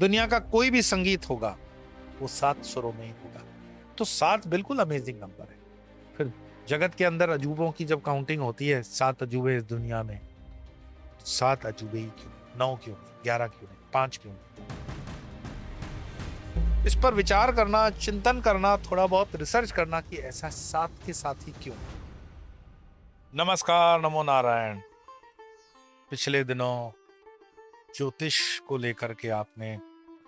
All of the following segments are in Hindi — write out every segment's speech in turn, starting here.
दुनिया का कोई भी संगीत होगा वो 7 सुरों में ही होगा। तो 7 बिल्कुल अमेजिंग नंबर है। फिर जगत के अंदर अजूबों की जब काउंटिंग होती है, 7 अजूबे इस दुनिया में, 7 अजूबे ही क्यों, 9 क्यों नहीं, 11 क्यों नहीं, 5 क्यों नहीं? इस पर विचार करना, चिंतन करना, थोड़ा बहुत रिसर्च करना कि ऐसा 7 के साथ ही क्यों। नमस्कार, नमो नारायण। पिछले दिनों ज्योतिष को लेकर के आपने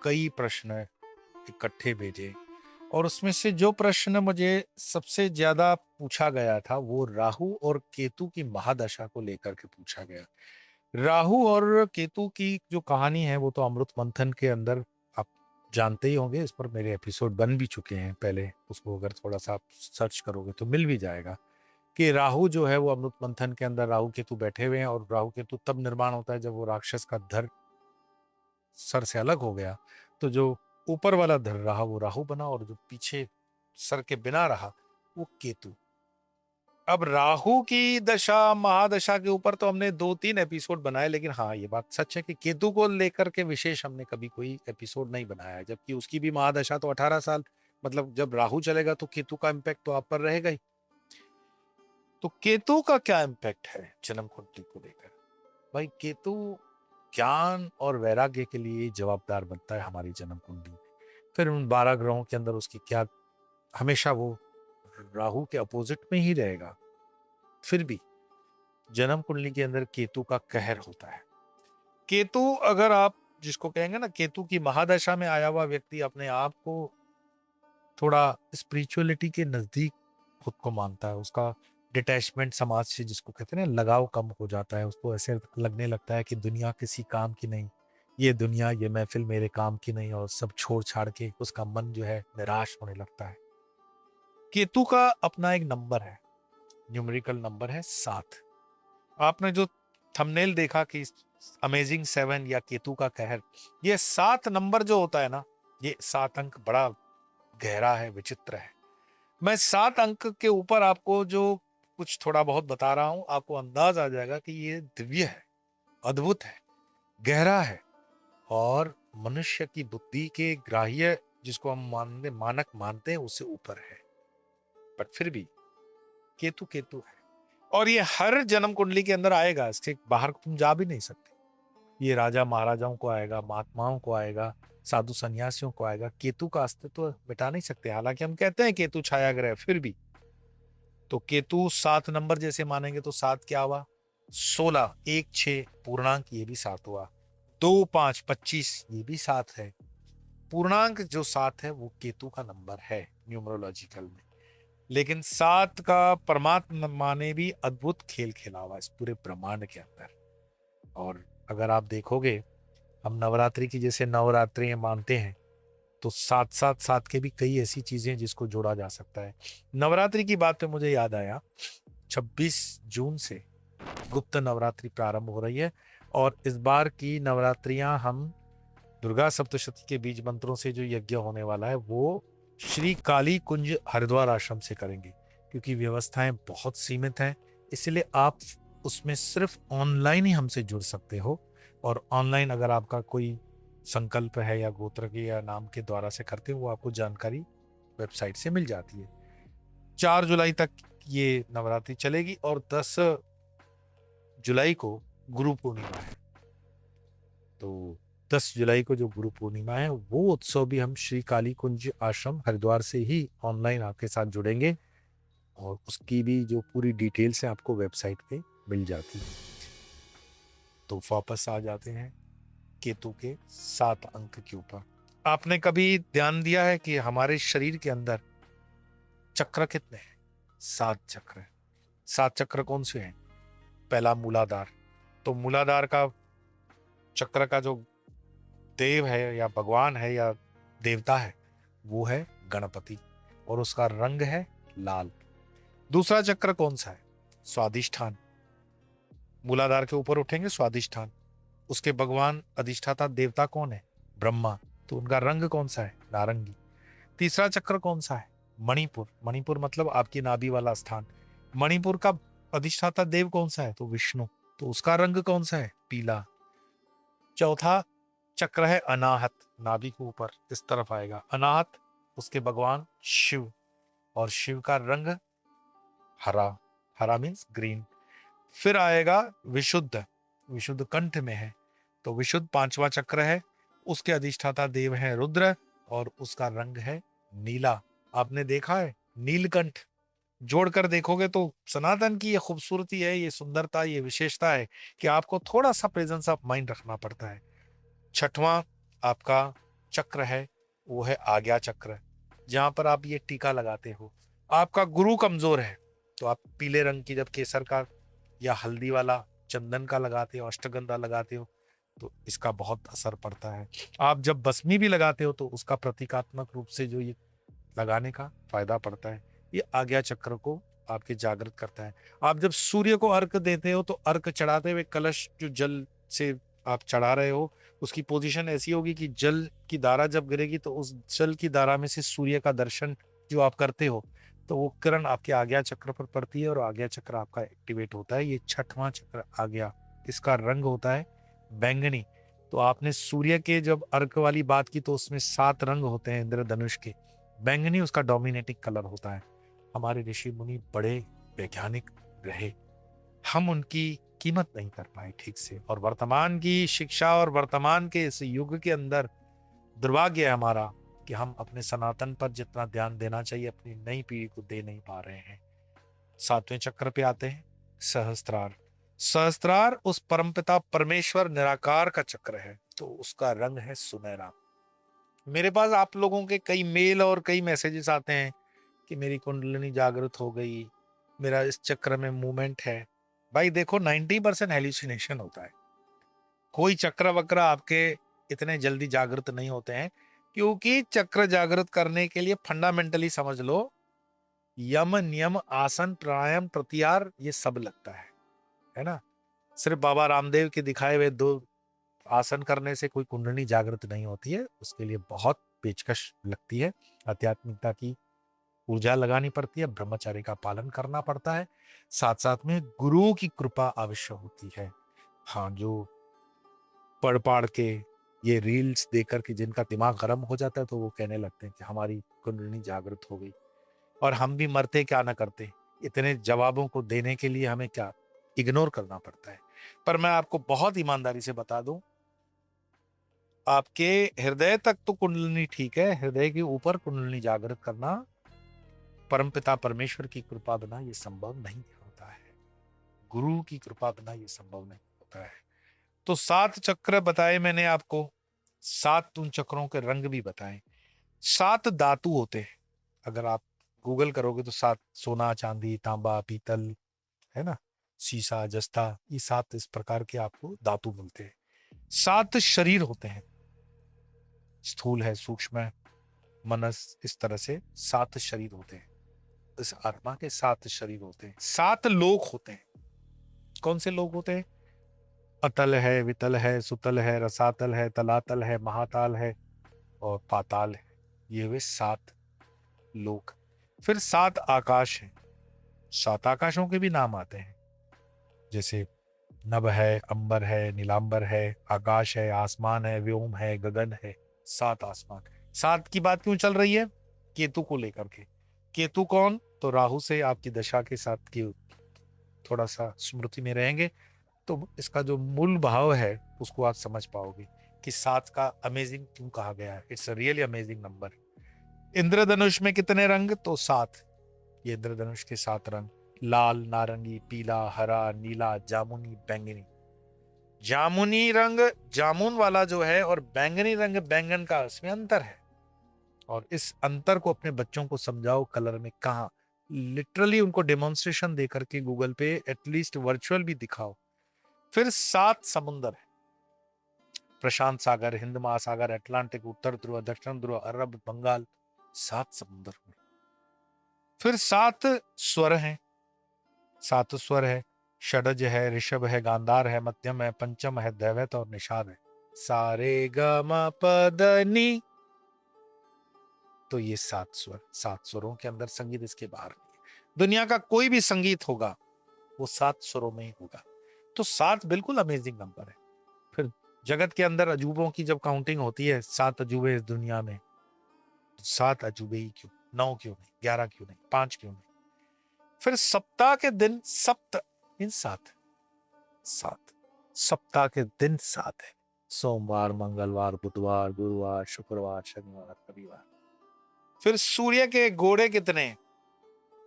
कई प्रश्न इकट्ठे भेजे और उसमें से जो प्रश्न मुझे सबसे ज्यादा पूछा गया था वो राहु और केतु की महादशा को लेकर के पूछा गया। राहु और केतु की जो कहानी है वो तो अमृत मंथन के अंदर आप जानते ही होंगे। इस पर मेरे एपिसोड बन भी चुके हैं पहले, उसको अगर थोड़ा सा आप सर्च करोगे तो मिल भी जाएगा कि राहु जो है वो अमृत मंथन के अंदर राहु केतु बैठे हुए हैं और राहु केतु तब निर्माण होता है जब वो राक्षस का धड़ सर से अलग हो गया। तो जो ऊपर वाला धड़ रहा वो राहु बना और जो पीछे सर के बिना रहा वो केतु। अब राहु की दशा महादशा के ऊपर तो हमने 2-3 एपिसोड बनाए, लेकिन हाँ ये बात सच है कि केतु को लेकर के विशेष हमने कभी कोई एपिसोड नहीं बनाया है, जबकि उसकी भी महादशा तो 18 साल, मतलब जब राहु चलेगा तो केतु का इम्पैक्ट तो आप पर रहेगा ही। तो केतु का क्या इम्पैक्ट है जन्म कुंडली को लेकर? भाई केतु ज्ञान और वैराग्य के लिए जवाबदार बनता है हमारी जन्म कुंडली। फिर उन 12 ग्रहों के अंदर उसकी क्या, हमेशा वो राहु के अपोजिट में ही रहेगा, फिर भी जन्म कुंडली के अंदर केतु का कहर होता है। केतु, अगर आप जिसको कहेंगे ना केतु की महादशा में आया हुआ व्यक्ति अपने आप को थोड़ा स्पिरिचुअलिटी के नजदीक खुद को मानता है, उसका डिटैचमेंट समाज से जिसको कहते हैं ना लगाव कम हो जाता है, उसको ऐसे लगने लगता है कि दुनिया किसी काम की नहीं, ये दुनिया ये महफिल मेरे काम की नहीं, और सब छोड़ छाड़ के उसका मन जो है निराश होने लगता है। केतु का अपना एक नंबर है, न्यूमेरिकल नंबर है 7। आपने जो थंबनेल देखा कि अमेजिंग 7 या केतु का कहर, ये 7 नंबर जो होता है ना, ये 7 अंक बड़ा गहरा है, विचित्र है। मैं 7 अंक के ऊपर आपको जो कुछ थोड़ा बहुत बता रहा हूं, आपको अंदाज आ जाएगा कि ये दिव्य है, अद्भुत है, गहरा है और मनुष्य की बुद्धि के ग्राह्य जिसको हम मानक मानते हैं उससे ऊपर है। बट फिर भी केतु केतु है और ये हर जन्म कुंडली के अंदर आएगा, इसके बाहर तुम जा भी नहीं सकते। ये राजा महाराजाओं को आएगा, महात्माओं को आएगा, साधु सन्यासियों को आएगा। केतु का अस्तित्व मिटा नहीं सकते, हालांकि हम कहते हैं केतु छाया ग्रह, फिर भी। तो केतु 7 नंबर जैसे मानेंगे तो 7 क्या हुआ, 16, 1 6 पूर्णांक, ये भी 7 हुआ, 2 5 25 ये भी 7 है। पूर्णांक जो 7 है वो केतु का नंबर है न्यूमरोलॉजिकल में। लेकिन 7 का परमात्मा ने भी अद्भुत खेल खेला हुआ इस पूरे ब्रह्मांड के अंदर। और अगर आप देखोगे, हम नवरात्रि की जैसे नवरात्रि मानते हैं तो 7-7-7 के भी कई ऐसी चीजें जिसको जोड़ा जा सकता है। नवरात्रि की बात पे मुझे याद आया, 26 जून से गुप्त नवरात्रि प्रारंभ हो रही है और इस बार की नवरात्रियां हम दुर्गा सप्तशती के बीज मंत्रों से जो यज्ञ होने वाला है वो श्री काली कुंज हरिद्वार आश्रम से करेंगे, क्योंकि व्यवस्थाएं बहुत सीमित हैं। इसलिए आप उसमें सिर्फ ऑनलाइन ही हमसे जुड़ सकते हो, और ऑनलाइन अगर आपका कोई संकल्प है या गोत्र के या नाम के द्वारा से करते हो, वो आपको जानकारी वेबसाइट से मिल जाती है। 4 जुलाई तक ये नवरात्रि चलेगी और 10 जुलाई को गुरु पूर्णिमा है। तो 10 जुलाई को जो गुरु पूर्णिमा है वो उत्सव भी हम श्री काली कुंज आश्रम हरिद्वार से ही ऑनलाइन आपके साथ जुड़ेंगे, और उसकी भी जो पूरी डिटेल्स है आपको वेबसाइट पे मिल जाती है। तो वापस आ जाते हैं केतु के 7 अंक के ऊपर। आपने कभी ध्यान दिया है कि हमारे शरीर के अंदर चक्र कितने हैं? 7 चक्र। 7 चक्र कौन से हैं? पहला मूलाधार। तो मूलाधार का चक्र का जो देव है या भगवान है या देवता है वो है गणपति, और उसका रंग है लाल। दूसरा चक्र कौन सा है? स्वादिष्ठान। मूलाधार के ऊपर उठेंगे स्वादिष्ठान, उसके भगवान अधिष्ठाता देवता कौन है? ब्रह्मा, तो उनका रंग कौन सा है? नारंगी। तीसरा चक्र कौन सा है? मणिपुर। मणिपुर मतलब आपकी नाभि वाला स्थान। मणिपुर का अधिष्ठाता देव कौन सा है? तो विष्णु, तो उसका रंग कौन सा है? पीला। चौथा चक्र है अनाहत, नाभि के ऊपर इस तरफ आएगा अनाहत, उसके भगवान शिव, और शिव का रंग हरा, हरा मीन्स ग्रीन। फिर आएगा विशुद्ध, विशुद्ध कंठ में है, तो विशुद्ध पांचवा चक्र है, उसके अधिष्ठाता देव है रुद्र, और उसका रंग है नीला। आपने देखा है नीलकंठ, जोड़कर देखोगे तो सनातन की ये खूबसूरती है, ये सुंदरता, ये विशेषता है कि आपको थोड़ा सा प्रेजेंस ऑफ माइंड रखना पड़ता है। छठवां आपका चक्र है, वो है आज्ञा चक्र, जहां पर आप ये टीका लगाते हो। आपका गुरु कमजोर है तो आप पीले रंग की जब केसर का या हल्दी वाला चंदन का लगाते हो, अष्टगंधा लगाते हो, तो इसका बहुत असर पड़ता है। आप जब भस्मी भी लगाते हो तो उसका प्रतीकात्मक रूप से जो ये लगाने का फायदा पड़ता है, ये आज्ञा चक्र को आपके जागृत करता है। आप जब सूर्य को अर्घ देते हो तो अर्घ चढ़ाते हुए कलश जो जल से आप चढ़ा रहे हो, उसकी पोजीशन ऐसी होगी कि जल की धारा जब गिरेगी तो उस जल की धारा में से सूर्य का दर्शन जो आप करते हो, तो वो किरण आपके आज्ञा चक्र पर पड़ती है और आज्ञा चक्र आपका एक्टिवेट होता है। ये छठवां चक्र आज्ञा, इसका रंग होता है बैंगनी। तो आपने सूर्य के जब अर्घ वाली बात की तो उसमें 7 रंग होते हैं इंद्रधनुष के, बैंगनी उसका डोमिनेटिंग कलर होता है। हमारे ऋषि मुनि बड़े वैज्ञानिक रहे, हम उनकी कीमत नहीं कर पाए ठीक से, और वर्तमान की शिक्षा और वर्तमान के इस युग के अंदर दुर्भाग्य है हमारा कि हम अपने सनातन पर जितना ध्यान देना चाहिए अपनी नई पीढ़ी को दे नहीं पा रहे हैं। 7वें चक्र पे आते हैं सहस्त्रार। सहस्त्रार उस परमपिता परमेश्वर निराकार का चक्र है, तो उसका रंग है सुनहरा। मेरे पास आप लोगों के कई मेल और कई मैसेजेस आते हैं कि मेरी कुंडलिनी जागृत हो गई, मेरा इस चक्र में मूवमेंट है। भाई देखो 90% हेल्यूसिनेशन होता है, कोई चक्र वक्र आपके इतने जल्दी जागृत नहीं होते हैं, क्योंकि चक्र जागृत करने के लिए फंडामेंटली समझ लो यम नियम आसन प्राणायाम प्रत्याहार ये सब लगता है ना। सिर्फ बाबा रामदेव के दिखाए हुए 2 आसन करने से कोई कुंडली जागृत नहीं होती है, उसके लिए बहुत पेचकश लगती है, आध्यात्मिकता की ऊर्जा लगानी पड़ती है, ब्रह्मचर्य का पालन करना पड़ता है, साथ साथ में गुरुओं की कृपा आवश्यक होती है। हाँ, जो पढ़ पाढ़ के ये रील्स देकर के जिनका दिमाग गर्म हो जाता है तो वो कहने लगते हैं कि हमारी कुंडली जागृत हो गई, और हम भी मरते क्या ना करते, इतने जवाबों को देने के लिए हमें क्या इग्नोर करना पड़ता है। पर मैं आपको बहुत ईमानदारी से बता दूं, आपके हृदय तक तो कुंडलिनी ठीक है, हृदय के ऊपर कुंडलिनी जागृत करना परमपिता परमेश्वर की कृपा बिना ये संभव नहीं होता है, गुरु की कृपा बिना ये संभव नहीं होता है। तो 7 चक्र बताए मैंने आपको, 7 उन चक्रों के रंग भी बताए। 7 धातु होते हैं, अगर आप गूगल करोगे तो 7 सोना चांदी तांबा पीतल, है ना, सीसा जस्ता, ये 7 इस प्रकार के आपको धातु मिलते हैं। 7 शरीर होते हैं, स्थूल है सूक्ष्म है मनस, इस तरह से 7 शरीर होते हैं। इस आत्मा के 7 शरीर होते हैं। 7 लोक होते हैं। कौन से लोक होते हैं? अतल है, वितल है, सुतल है, रसातल है, तलातल है, महाताल है और पाताल है। ये हुए 7 लोक। फिर 7 आकाश हैं। 7 आकाशों के भी नाम आते हैं, जैसे नभ है, अंबर है, नीलांबर है, आकाश है, आसमान है, व्योम है, गगन है। 7 आसमान। 7 की बात क्यों चल रही है? केतु को लेकर के। केतु कौन? तो राहु से आपकी दशा के साथ की थोड़ा सा स्मृति में रहेंगे तो इसका जो मूल भाव है उसको आप समझ पाओगे कि 7 का अमेजिंग क्यों कहा गया है। It's a really amazing number. इंद्रधनुष में कितने रंग? तो 7। ये इंद्रधनुष के 7 रंग, लाल, नारंगी, पीला, हरा, नीला, जामुनी, बैंगनी। जामुनी रंग जामुन वाला जो है और बैंगनी रंग बैंगन का, इसमें अंतर है, और इस अंतर को अपने बच्चों को समझाओ कलर में कहा, लिटरली उनको डेमोन्स्ट्रेशन दे करके गूगल पे एटलीस्ट वर्चुअल भी दिखाओ। फिर 7 समुंदर है, प्रशांत सागर, हिंद महासागर, अटलांटिक, उत्तर ध्रुव, दक्षिण ध्रुव, अरब, बंगाल, 7 समुंदर हुए। फिर 7 स्वर हैं। 7 स्वर है, षडज है, ऋषभ है, गांधार है, मध्यम है, पंचम है, दैवत और निषाद है। सारे ग म प द नी। तो ये 7 स्वर, 7 स्वरों के अंदर संगीत इसके बाहर नहीं है। दुनिया का कोई भी संगीत होगा वो 7 स्वरों में ही होगा। तो 7 बिल्कुल अमेजिंग नंबर है। फिर जगत के अंदर अजूबों की जब काउंटिंग होती है, 7 अजूबे इस दुनिया में, तो 7 अजूबे ही क्यों, 9 क्यों नहीं, 11 क्यों नहीं, 5 क्यों नहीं? फिर सप्ताह के दिन सप्त इन 7, 7 सप्ताह के दिन 7 है। सोमवार, मंगलवार, बुधवार, गुरुवार, शुक्रवार, शनिवार, रविवार। फिर सूर्य के घोड़े कितने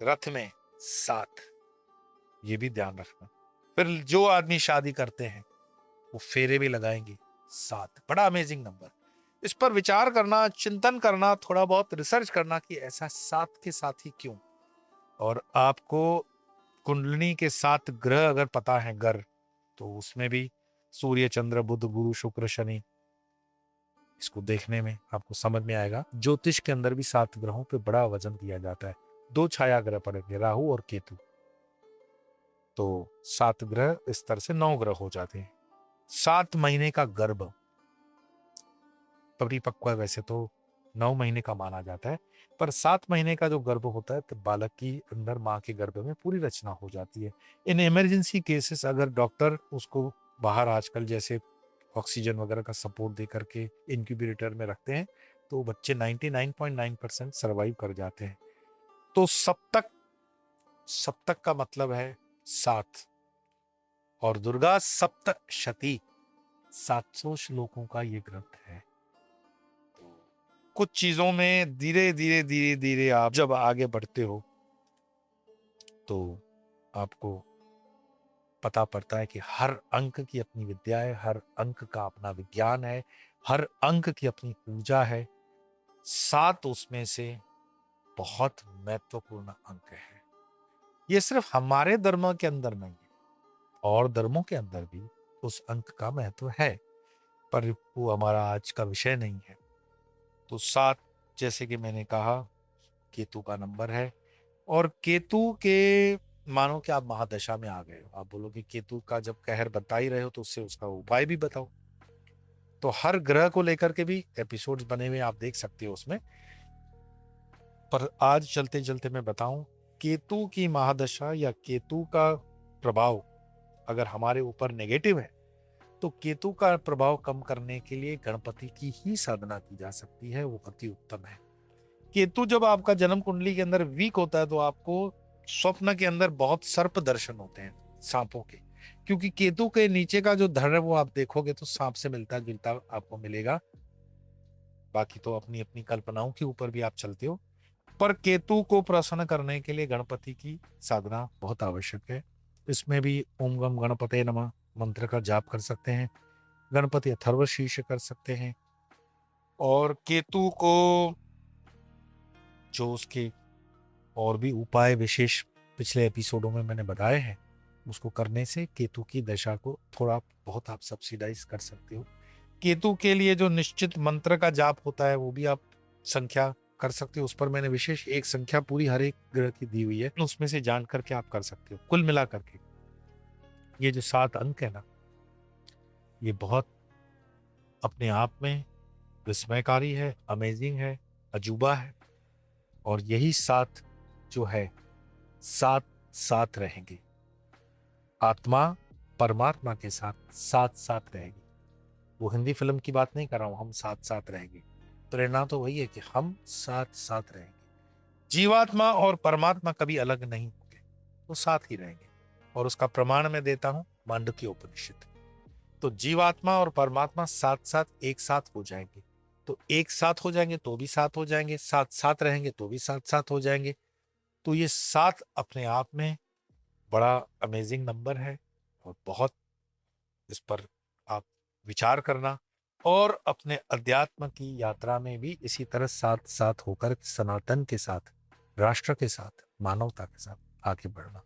रथ में? 7, ये भी ध्यान रखना। फिर जो आदमी शादी करते हैं वो फेरे भी लगाएंगे, 7। बड़ा अमेजिंग नंबर। इस पर विचार करना, चिंतन करना, थोड़ा बहुत रिसर्च करना कि ऐसा 7 के साथ ही क्यों। और आपको कुंडलिनी के 7 ग्रह अगर पता है, ग्रह, तो उसमें भी सूर्य, चंद्र, बुध, गुरु, शुक्र, शनि, इसको देखने में आपको समझ में आएगा। ज्योतिष के अंदर भी 7 ग्रहों पे बड़ा वजन दिया जाता है। 2 छाया ग्रह पड़ेंगे, राहु और केतु। तो 7 ग्रह इस तरह से 9 ग्रह हो जाते हैं। 7 महीने का गर्भ, परिपक्व वैसे तो 9 महीने का माना जाता है, पर 7 महीने का जो गर्भ होता है तो बालक की अंदर माँ के गर्भ में पूरी रचना हो जाती है। इन इमरजेंसी केसेस अगर डॉक्टर उसको बाहर आजकल जैसे ऑक्सीजन वगैरह का सपोर्ट दे करके इनक्यूबेटर में रखते हैं, तो बच्चे 99.9% सर्वाइव कर जाते हैं। तो सप्तक, सप्तक का मतलब है 7, और दुर्गा सप्तशती, 700 श्लोकों का ये ग्रंथ है। कुछ चीजों में धीरे धीरे धीरे धीरे आप जब आगे बढ़ते हो तो आपको पता पड़ता है कि हर अंक की अपनी विद्या है, हर अंक का अपना विज्ञान है, हर अंक की अपनी पूजा है। 7 उसमें से बहुत महत्वपूर्ण अंक है। ये सिर्फ हमारे धर्म के अंदर नहीं है, और धर्मों के अंदर भी उस अंक का महत्व है, पर वो हमारा आज का विषय नहीं है। तो 7, जैसे कि मैंने कहा, केतु का नंबर है। और केतु के मानो कि आप महादशा में आ गए हो, आप बोलोगे केतु का जब कहर बता ही रहे हो तो उससे उसका उपाय भी बताओ। तो हर ग्रह को लेकर के भी एपिसोड्स बने हुए आप देख सकते हो उसमें, पर आज चलते चलते मैं बताऊं, केतु की महादशा या केतु का प्रभाव अगर हमारे ऊपर नेगेटिव है तो केतु का प्रभाव कम करने के लिए गणपति की ही साधना की जा सकती है, वो अति उत्तम है। केतु जब आपका जन्म कुंडली के अंदर वीक होता है तो आपको स्वप्न के अंदर बहुत सर्प दर्शन होते हैं, सांपों के, क्योंकि केतु के नीचे का जो धड़ है वो आप देखोगे तो सांप से मिलता जुलता आपको मिलेगा। बाकी तो अपनी अपनी कल्पनाओं के ऊपर भी आप चलते हो, पर केतु को प्रसन्न करने के लिए गणपति की साधना बहुत आवश्यक है। इसमें भी ओम गम गणपते नमः मंत्र का जाप कर सकते हैं, गणपति अथर्व शीर्ष कर सकते हैं, और केतु को जो उसके और भी उपाय विशेष पिछले एपिसोडों में मैंने बताए हैं, उसको करने से केतु की दशा को थोड़ा बहुत आप सब्सिडाइज कर सकते हो। केतु के लिए जो निश्चित मंत्र का जाप होता है वो भी आप संख्या कर सकते हो, उस पर मैंने विशेष एक संख्या पूरी हर एक ग्रह की दी हुई है, उसमें से जान करके आप कर सकते हो। कुल मिला करके ये जो 7 अंक है ना, ये बहुत अपने आप में विस्मयकारी है, अमेजिंग है, अजूबा है। और यही 7 जो है, 7 साथ रहेंगे, आत्मा परमात्मा के साथ साथ साथ रहेगी। वो हिंदी फिल्म की बात नहीं कर रहा हूं, हम साथ साथ रहेंगे। प्रेरणा तो वही है कि हम साथ साथ रहेंगे। जीवात्मा और परमात्मा कभी अलग नहीं होंगे, वो साथ ही रहेंगे। और उसका प्रमाण मैं देता हूं मांडुक्य उपनिषद। तो जीवात्मा और परमात्मा साथ साथ एक साथ हो जाएंगे, तो एक साथ हो जाएंगे तो भी साथ हो जाएंगे, साथ साथ रहेंगे तो भी साथ साथ हो जाएंगे। तो ये 7 अपने आप में बड़ा अमेजिंग नंबर है, और बहुत इस पर आप विचार करना, और अपने अध्यात्म की यात्रा में भी इसी तरह साथ साथ होकर सनातन के साथ, राष्ट्र के साथ, मानवता के साथ आगे बढ़ना।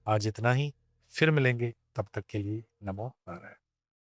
आज इतना ही, फिर मिलेंगे, तब तक के लिए नमो नारायण।